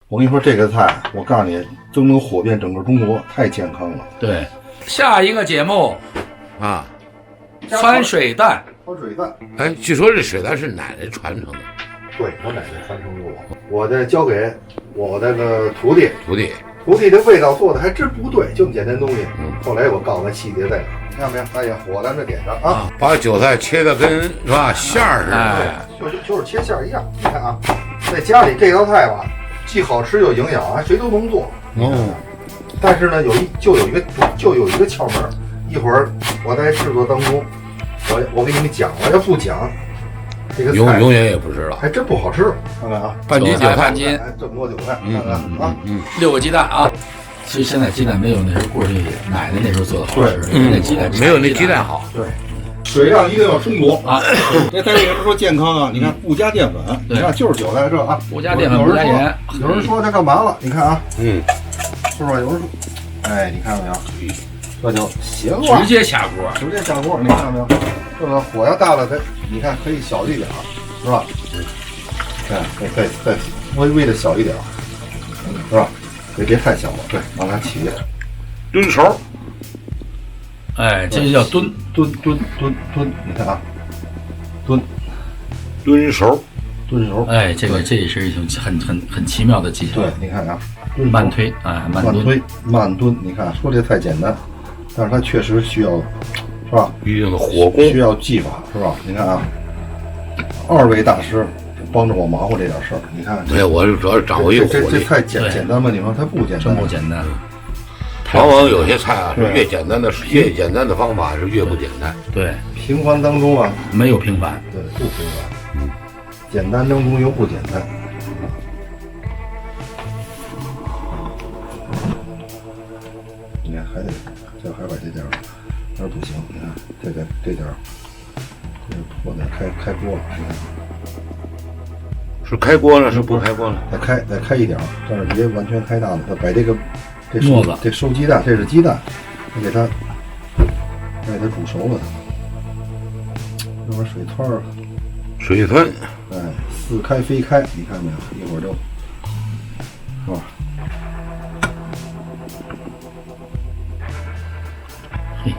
我跟你说，这个菜，我告诉你，都能火遍整个中国，太健康了。对，下一个节目啊，汆水蛋。汆水蛋，哎，据说这水蛋是奶奶传承的。对，我奶奶传承给我再教给我那个徒弟。徒弟的味道做的还真不对，就这么简单东西。后来我告诉他细节在哪，你看没有？大爷，火咱这点上啊，把韭菜切的跟是吧馅儿似的，就是切馅儿一样。你看啊，在家里这道菜吧，既好吃又营养，还谁都能做。但是呢，就有一个窍门，一会儿我在制作当中，我给你们讲了，要不讲，这个菜永远也不知道，还真不好吃。看看啊，半斤韭菜，半斤，这么多韭菜，看看啊，6个鸡蛋啊。其实现在鸡蛋没有那时候过去奶奶那时候做的好吃，那鸡蛋没有那鸡蛋好。对，水量一定要充足啊。那在这个说健康啊，你看不加淀粉，你看就是韭菜这啊，不加淀粉不加盐。有人说它干嘛了？你看啊，是不是？有人说，哎，你看到没有？这就邪恶，直接下锅，你看到没有？这个火要大了，它你看可以小一点，是吧？再微微的小一点，是吧？别太小了，对，让它起炖熟。哎，这就叫炖，你看啊，炖熟。哎，这也是一种很奇妙的技巧。对，你看啊，慢推啊，慢炖，你看说这太简单，但是它确实需要，是吧？一定的火功，需要技法，是吧？你看啊，2位大师帮着我忙活这点事儿，你看。对，我主要是掌握一个火力。这太简单吗？你说它不简单，真不简单。往往有些菜啊，是越简单的方法是越不简单。对，平凡当中啊，没有平凡，对，不平凡。简单当中又不简单。你看还把这点不行，你看这点破的开锅了，你看。是开锅了，是不开锅了？再开一点，但是别完全开大了。它把这沫子，这收鸡蛋，这是鸡蛋，再给它煮熟了。这会儿水汆儿，哎，似开非开，你看没有？一会儿就，是吧？嘿，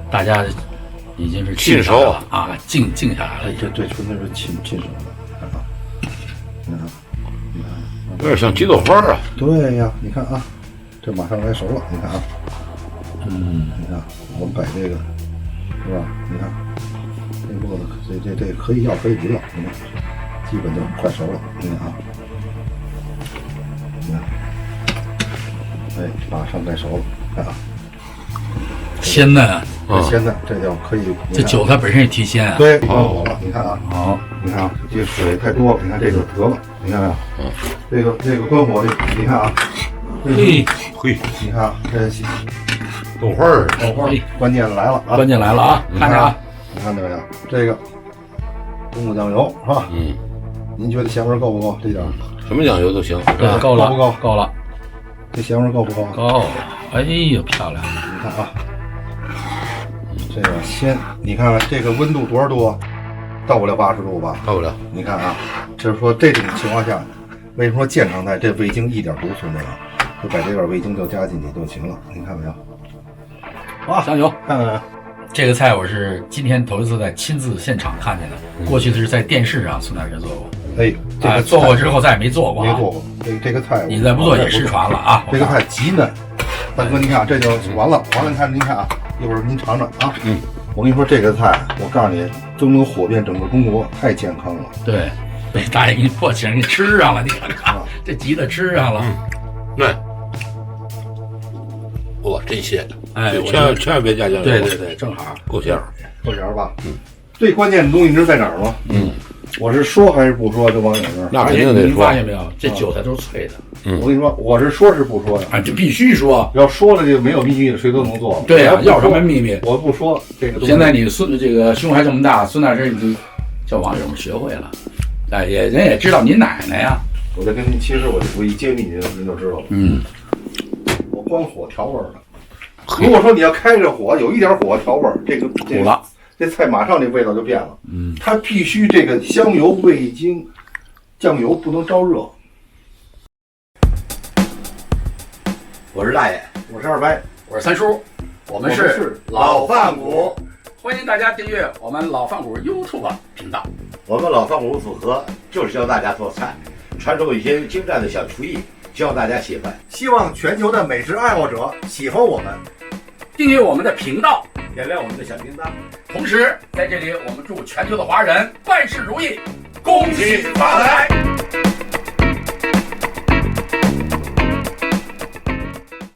大家已经是浸熟了啊，静下来了。这纯粹是浸熟的。你看，有点像鸡豆花啊。对呀，你看啊，这马上该熟了，你看啊，你看我们摆这个，是吧？你看这落的，这可以要可以不要，你看，基本就快熟了，你看啊，你看，哎，马上该熟了，看啊，鲜嫩啊，鲜嫩，这叫可以。这韭菜本身也提鲜啊。对，好了，你看啊，好，你看啊，这水太多了，你看这个得了，你看没有？这个关火，你看啊，嘿，你看这豆花儿，关键来了啊！关键来了啊！看着啊，你看到没有？这个东湖酱油是吧？您觉得咸味够不够？这点什么酱油都行，够了，够不够？够了，这咸味够不够？够。哎呦，漂亮！你看啊，这个鲜，你看看这个温度多少度？到不了80度吧？到不了。你看啊，就是说这种情况下，为什么说健康菜这味精一点毒素没有？就把这点味精就加进去就行了。你看没有？啊，香油，看看。这个菜我是今天头一次在亲自现场看见的，过去是在电视上孙大师做过。哎，这个做过之后再也没做过，没做过。这个菜你再不做也失传了啊！这个菜极嫩，大哥，您看这就完了，你看，您看啊，一会儿您尝尝啊。我跟你说，这个菜，我告诉你，都能火遍整个中国，太健康了。对，被大爷给你破起来，给你吃上了，你看看，这急的吃上了。对，哇，真鲜！哎，千万别加酱油。对，正好够馅吧？最关键的东西你知道在哪儿吗？我是说还是不说？这网友这儿，那肯定得说。您发现没有？这韭菜都是脆的。我跟你说，我是说是不说呀？啊，这必须说。要说了就没有秘密了，谁都能做。对呀，要什么秘密？我不说这个。现在你这个胸还这么大，孙大师已经叫网友们学会了。哎，人也知道您奶奶呀。我再跟您，其实我一揭秘您就知道了。我关火调味儿的。如果说你要开着火，有一点火调味儿，苦了。这菜马上这味道就变了，它必须这个香油、味精、酱油不能着热，我是大爷，我是二白，我是三叔，我们是老饭骨。欢迎大家订阅我们老饭骨 YouTube 频道。我们老饭骨组合就是教大家做菜，传授一些精湛的小厨艺，教大家喜欢。希望全球的美食爱好者喜欢我们，订阅我们的频道，点亮我们的小铃铛。同时在这里我们祝全球的华人万事如意，恭喜发财。